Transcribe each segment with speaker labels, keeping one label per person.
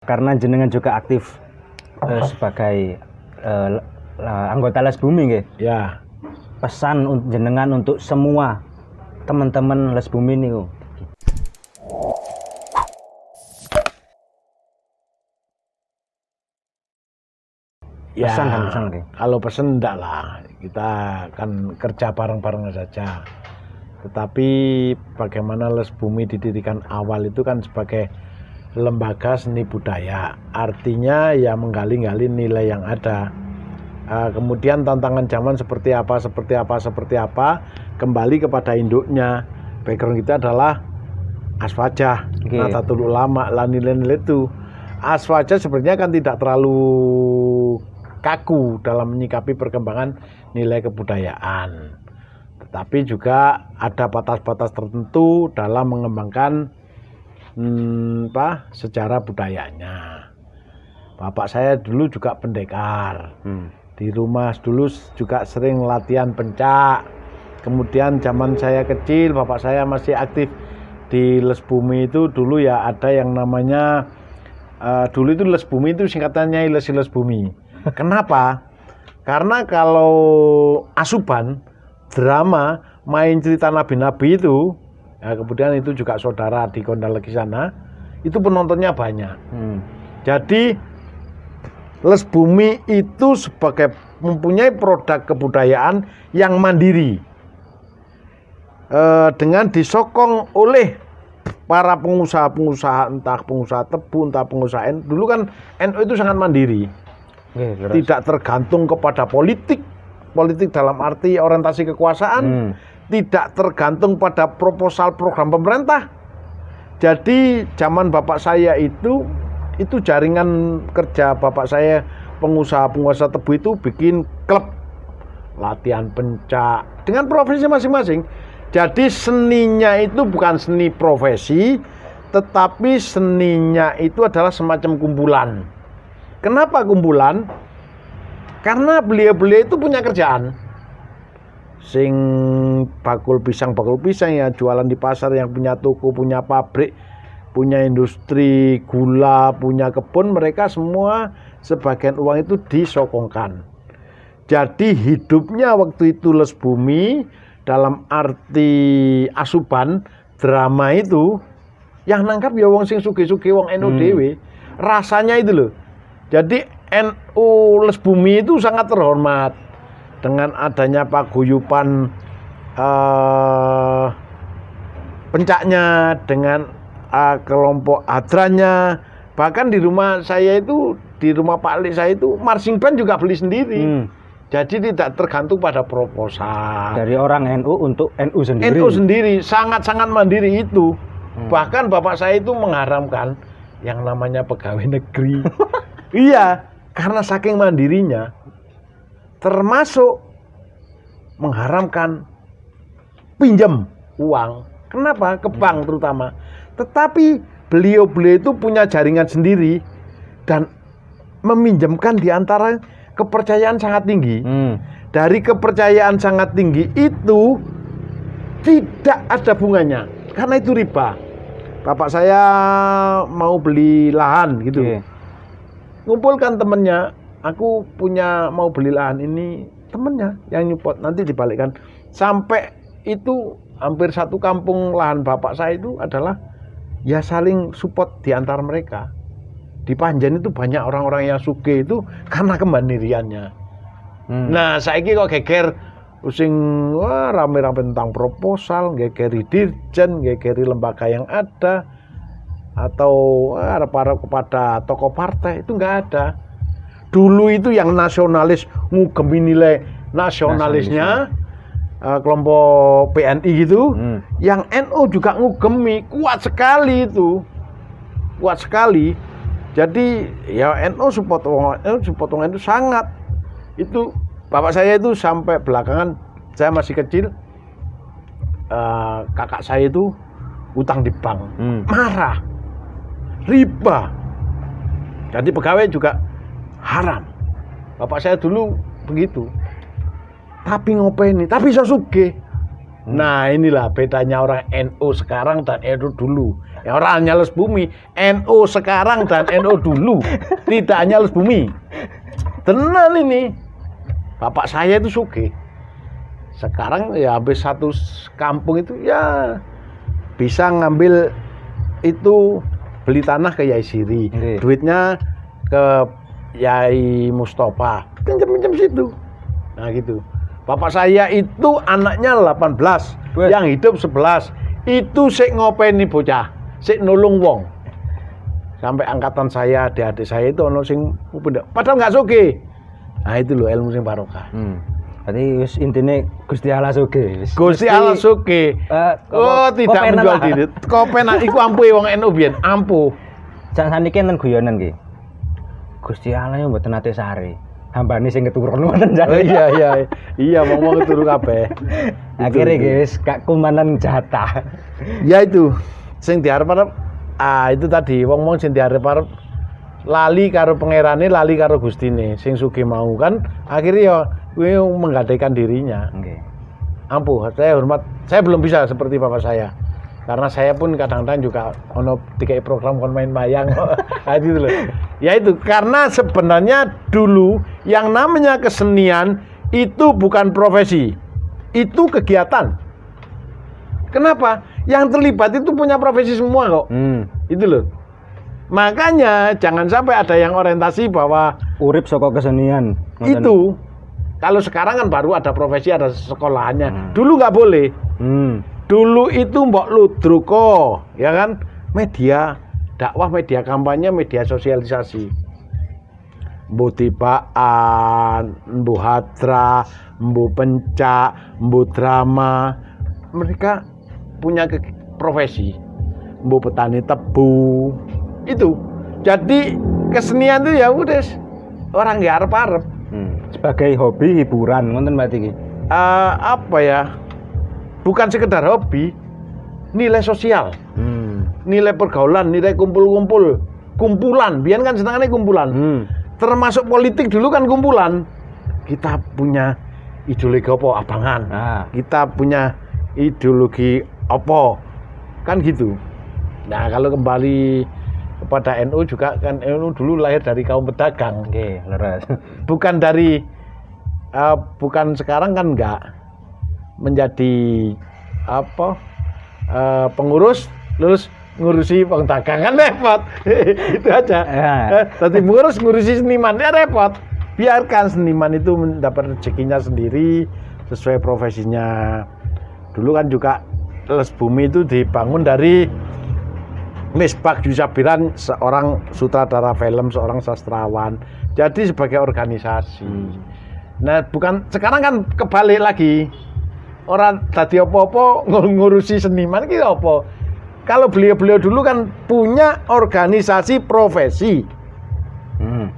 Speaker 1: Karena jenengan juga aktif sebagai anggota Les Bumi nggih.
Speaker 2: Ya.
Speaker 1: Pesan jenengan untuk semua teman-teman Les Bumi niku.
Speaker 2: Ya,
Speaker 1: pesan okay.
Speaker 2: Kalau pesan enggak lah, kita kan kerja bareng-bareng saja. Tetapi bagaimana Les Bumi didirikan awal itu kan sebagai lembaga seni budaya, artinya ya menggali-gali nilai yang ada. Kemudian tantangan zaman seperti apa, kembali kepada induknya. Background kita adalah Aswajah, Nahdlatul Ulama, lah nilai-nilai itu. Aswajah sebenarnya kan tidak terlalu kaku dalam menyikapi perkembangan nilai kebudayaan, tetapi juga ada batas-batas tertentu dalam mengembangkan sejarah budayanya. Bapak saya dulu juga pendekar, di rumah dulu juga sering latihan pencak. Kemudian zaman saya kecil, bapak saya masih aktif di Les Bumi itu dulu ya ada yang namanya dulu itu Les Bumi itu singkatannya Les Bumi. Kenapa? Karena kalau asuban, drama, main cerita nabi-nabi itu, ya kemudian itu juga saudara di Kondal lagi sana, itu penontonnya banyak. Jadi Les Bumi itu sebagai mempunyai produk kebudayaan yang mandiri, dengan disokong oleh para pengusaha-pengusaha, entah pengusaha tebu, entah pengusaha NU. Dulu kan NU itu sangat mandiri. Tidak tergantung kepada politik dalam arti orientasi kekuasaan, tidak tergantung pada proposal program pemerintah. Jadi zaman bapak saya itu jaringan kerja bapak saya, pengusaha tebu itu bikin klub latihan pencak dengan profesi masing-masing. Jadi seninya itu bukan seni profesi, tetapi seninya itu adalah semacam kumpulan. Kenapa kumpulan? Karena beliau-beliau itu punya kerjaan. Sing bakul pisang ya jualan di pasar, yang punya toko, punya pabrik, punya industri gula, punya kebun, mereka semua sebagian uang itu disokongkan. Jadi hidupnya waktu itu Les Bumi dalam arti asuban drama itu yang nangkap ya wong sing sugih-sugih, wong NU dhewe. Rasanya itu loh. Jadi NU Les Bumi itu sangat terhormat dengan adanya paguyuban pencaknya, dengan kelompok hadranya. Bahkan di rumah saya itu, di rumah Pak Ali saya itu marching band juga beli sendiri. Jadi tidak tergantung pada proposal
Speaker 1: dari orang NU untuk NU sendiri.
Speaker 2: NU sendiri sangat-sangat mandiri itu. Bahkan bapak saya itu mengharamkan yang namanya pegawai negeri. Iya, karena saking mandirinya, termasuk mengharamkan pinjam uang. Kenapa? Ke bank terutama. Tetapi beliau-beliau itu punya jaringan sendiri dan meminjamkan di antara kepercayaan sangat tinggi. Dari kepercayaan sangat tinggi itu tidak ada bunganya, karena itu riba. Bapak saya mau beli lahan gitu. Ngumpulkan temennya, aku mau beli lahan ini, temennya yang nyupport, nanti dibalikkan. Sampai itu hampir satu kampung lahan bapak saya itu adalah ya saling support di antara mereka. Di Panjen itu banyak orang-orang yang sugih itu karena kemandiriannya. Nah saiki kok geger pusing, rame-rame tentang proposal, gegeri dirjen, gegeri lembaga yang ada, atau kepada tokoh partai, itu nggak ada. Dulu itu yang nasionalis, ngugemi nilai nasionalisnya, kelompok PNI gitu, yang NU juga ngugemi, kuat sekali itu, kuat sekali. Jadi ya NU support itu sangat. Itu bapak saya itu sampai belakangan, saya masih kecil, kakak saya itu utang di bank, marah, riba. Jadi pegawai juga haram. Bapak saya dulu begitu. Tapi ngopeni, tapi iso sugih. Nah inilah bedanya orang NU sekarang dan NU dulu. Ya orang hanya les bumi, NU sekarang dan NU dulu tidak hanya les bumi. Tenan ini. Bapak saya itu sugih. Sekarang ya habis satu kampung itu ya bisa ngambil itu beli tanah ke Yai Siri, duitnya ke Yai Mustafa, pinjam situ. Nah gitu. Bapak saya itu anaknya 18, yang hidup 11. Itu sik ngopeni bocah, sik nulung wong. Sampai angkatan saya, adik-adik saya itu ono sing padahal nggak sugih. Nah itu loh ilmu sing barokah.
Speaker 1: Berarti wis intine Gusti Allah sugih.
Speaker 2: Gusti Allah sugih. Tidak menjual diri. Kopenak iku ampuhe wong NU biyen, ampuh.
Speaker 1: Sak saniki enten guyonan nggih. Gusti Allah yo mboten nate sare. Hambane sing keturun wonten jane.
Speaker 2: Iya, ngomong turu kabeh.
Speaker 1: Akhire guys, gak kumanan jatah.
Speaker 2: Ya itu, sing diarep-arep itu tadi wong-wong sing diarep-arep lali karo pangerane, lali karo Gustine, sing sugih mau kan akhirnya ya kuwi menggadaikan dirinya.
Speaker 1: Nggih.
Speaker 2: Ampuh, saya hormat. Saya belum bisa seperti bapak saya. Karena saya pun kadang-kadang juga ono 3 program kon main wayang. Gitu loh. Ya itu karena sebenarnya dulu yang namanya kesenian itu bukan profesi. Itu kegiatan. Kenapa? Yang terlibat itu punya profesi semua kok. Itu loh. Makanya jangan sampai ada yang orientasi bahwa
Speaker 1: urip saka kesenian.
Speaker 2: Itu kalau sekarang kan baru ada profesi, ada sekolahannya. Dulu nggak boleh. Dulu itu mbok ludruko, ya kan? Media dakwah, media kampanye, media sosialisasi. Mbu tibaan, mbu hatra, mbu pencak, mbu drama. Mereka punya profesi. Mbu petani tebu. Itu. Jadi kesenian itu ya udah orang nggak arep-arep.
Speaker 1: Sebagai hobi hiburan, ngoten berarti iki.
Speaker 2: Apa ya? Bukan sekedar hobi, nilai sosial, nilai pergaulan, nilai kumpul-kumpul, kumpulan. Biar kan setengahnya kumpulan. Termasuk politik dulu kan kumpulan. Kita punya ideologi apa? Abangan. Kita punya ideologi apa? Kan gitu. Nah kalau kembali kepada NU juga kan NU dulu lahir dari kaum pedagang.
Speaker 1: Oke, leres.
Speaker 2: Bukan dari, bukan sekarang kan enggak. Menjadi apa pengurus lulus ngurusi dagang kan repot. Itu aja. Tapi ngurusi seniman ya repot. Biarkan seniman itu mendapat rezekinya sendiri sesuai profesinya. Dulu kan juga Les Bumi itu dibangun dari Misbah Jusabiran, seorang sutradara film, seorang sastrawan. Jadi sebagai organisasi. Nah bukan sekarang kan kebalik lagi. Orang tadi apa-apa ngurusi seniman gitu apa. Kalau beliau-beliau dulu kan punya organisasi profesi.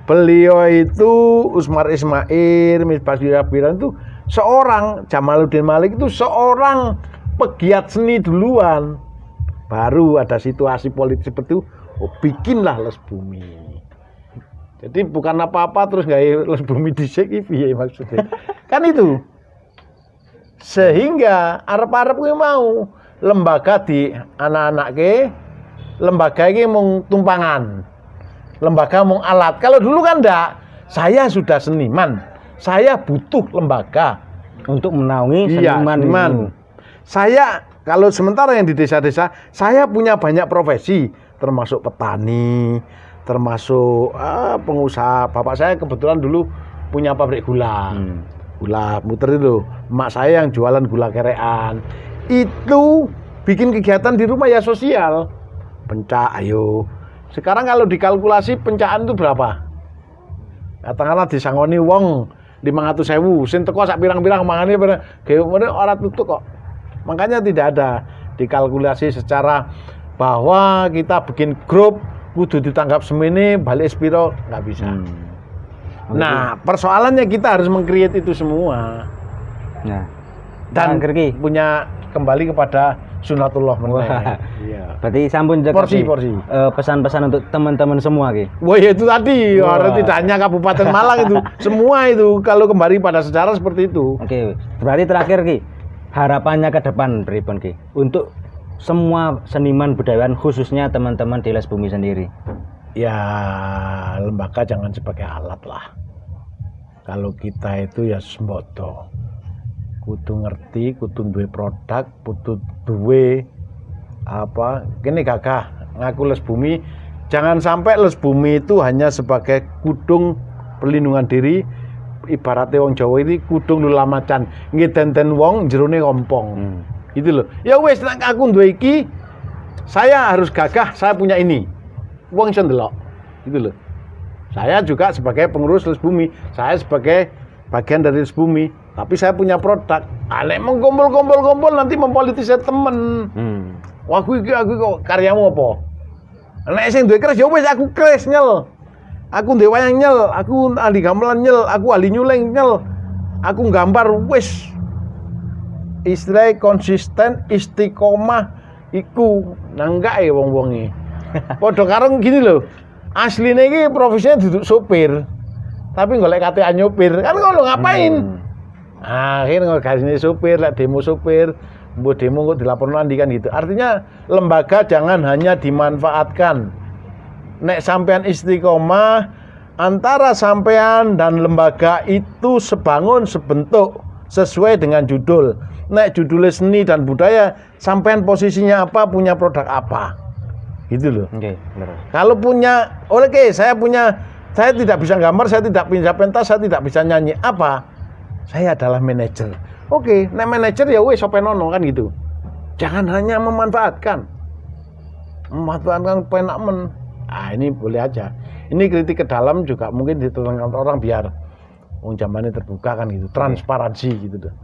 Speaker 2: Beliau itu Usmar Ismail, Misbah Jusabiran itu seorang, Jamaluddin Malik itu seorang pegiat seni duluan. Baru ada situasi politik seperti itu, bikinlah Les Bumi. Jadi bukan apa-apa terus nggak Les Bumi dhisik iki maksudnya. Kan itu. Sehingga arep-arep kuwi mau lembaga di anak-anak lembaga iki mung tumpangan. Lembaga mung alat. Kalau dulu kan enggak. Saya sudah seniman. Saya butuh lembaga
Speaker 1: untuk menaungi seniman.
Speaker 2: Saya kalau sementara yang di desa-desa, saya punya banyak profesi, termasuk petani, termasuk pengusaha. Bapak saya kebetulan dulu punya pabrik gula. Gula muter itu. Emak saya yang jualan gula kerean. Itu bikin kegiatan di rumah ya sosial. Pencak, ayo. Sekarang kalau dikalkulasi pencaan itu berapa? Katakanlah disangoni wong 500.000, sing teko sak pirang-pirang mangane ora tutuk kok. Makanya tidak ada dikalkulasi secara bahwa kita bikin grup kudu ditanggap semene balik spiro, nggak bisa. Nah persoalannya kita harus meng-create itu semua. Dan punya kembali kepada sunatullah meneh.
Speaker 1: Iya. Berarti sampun
Speaker 2: porsi.
Speaker 1: Pesan-pesan untuk teman-teman semua ki.
Speaker 2: Wah ya itu tadi, orang tidak hanya Kabupaten Malang itu, semua itu kalau kembali pada sejarah seperti itu.
Speaker 1: Oke, berarti terakhir ki, harapannya ke depan pripun ki untuk semua seniman budayawan khususnya teman-teman di Les Bumi sendiri?
Speaker 2: Ya lembaga jangan sebagai alat lah. Kalau kita itu ya sembodo, kudu ngerti, kudu duwe produk, kudu duwe apa, gini gagah ngaku Les Bumi. Jangan sampai Les Bumi itu hanya sebagai kudung perlindungan diri. Ibaratnya wong Jawa ini kudung lula macan, ngeden-den wong jerone kompong. Gitu loh. Ya wes nek aku duwe iki, saya harus gagah, saya punya ini. Wong iso ndelok. Gitu loh. Saya juga sebagai pengurus Les Bumi, saya sebagai bagian dari Les Bumi, tapi saya punya produk. Nek mengkumpul-kumpul nanti mempolitisir temen. Wah, aku kok karyamu apa? Nek sing duwe keris ya wis aku keris nyel. Aku duwe wayang nyel, aku ahli gamelan nyel, aku ahli nyuling nyel. Aku gambar wis. Istilahnya konsisten, istiqomah iku nanggak wong-wonge. Padha karo gini lho. Asline iki profesinya duduk sopir. Tapi golek KTA nyopir. Kan ngono ngapain? Akhirnya ngasih sopir, lek demo sopir, mbok demo kok dilaporno andi kan gitu. Artinya lembaga jangan hanya dimanfaatkan. Nek sampean istiqomah, antara sampean dan lembaga itu sebangun sebentuk sesuai dengan judul. Nek judulnya seni dan budaya, sampean posisinya apa, punya produk apa, gitu loh.
Speaker 1: Oke, benar.
Speaker 2: Kalau punya, saya tidak bisa gambar, saya tidak bisa pentas, saya tidak bisa nyanyi, apa? Saya adalah manajer. Oke, nek manajer ya wes sopenono kan gitu. Jangan hanya memanfaatkan penak men. Ini boleh aja. Ini kritik ke dalam juga mungkin diterangkan orang biar zamannya terbuka kan gitu, transparansi gitu tuh.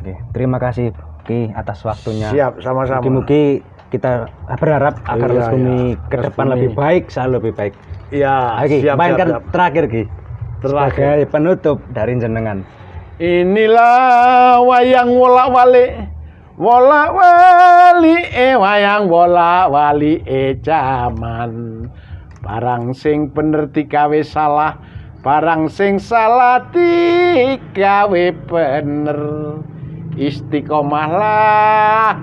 Speaker 1: Oke, terima kasih Ki atas waktunya.
Speaker 2: Siap, sama-sama.
Speaker 1: Mungkin kita berharap agar Les Bumi ke depan lebih baik, selalu lebih baik.
Speaker 2: Iya,
Speaker 1: siap. Mainkan terakhir Ki. Sebagai penutup dari jenengan.
Speaker 2: Inilah wayang wolak-walik. Wolak-wali wayang wolak-wali jaman. Barang sing bener digawe salah, barang sing salah digawe bener. Istiqomahlah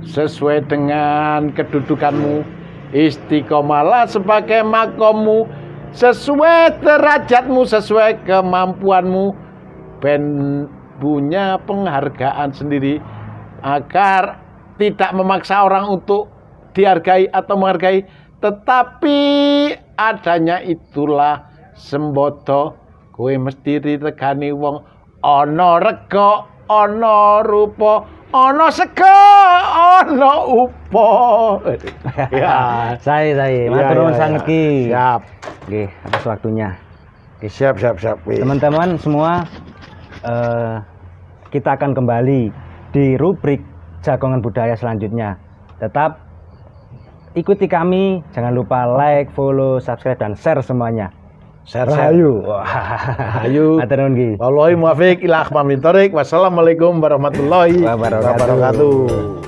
Speaker 2: sesuai dengan kedudukanmu. Istiqomahlah sebagai makommu, sesuai derajatmu, sesuai kemampuanmu. Ben punya penghargaan sendiri, agar tidak memaksa orang untuk dihargai atau menghargai, tetapi adanya itulah sembodo kowe mesti diregani wong ana rega, ana rupa, ana sega, ana upa. Ya,
Speaker 1: saya matur nuwun sanget Ki.
Speaker 2: Siap.
Speaker 1: Nggih, atas waktunya.
Speaker 2: Oke, siap.
Speaker 1: Teman-teman semua, kita akan kembali di rubrik Jagongan Budaya selanjutnya. Tetap ikuti kami, jangan lupa like, follow, subscribe, dan share semuanya.
Speaker 2: Share.
Speaker 1: Rahayu.
Speaker 2: Ayo.
Speaker 1: Matur nuwun Ki.
Speaker 2: Wallahi muwafiq ila aqwamit thoriq. Wassalamualaikum warahmatullahi wabarakatuh.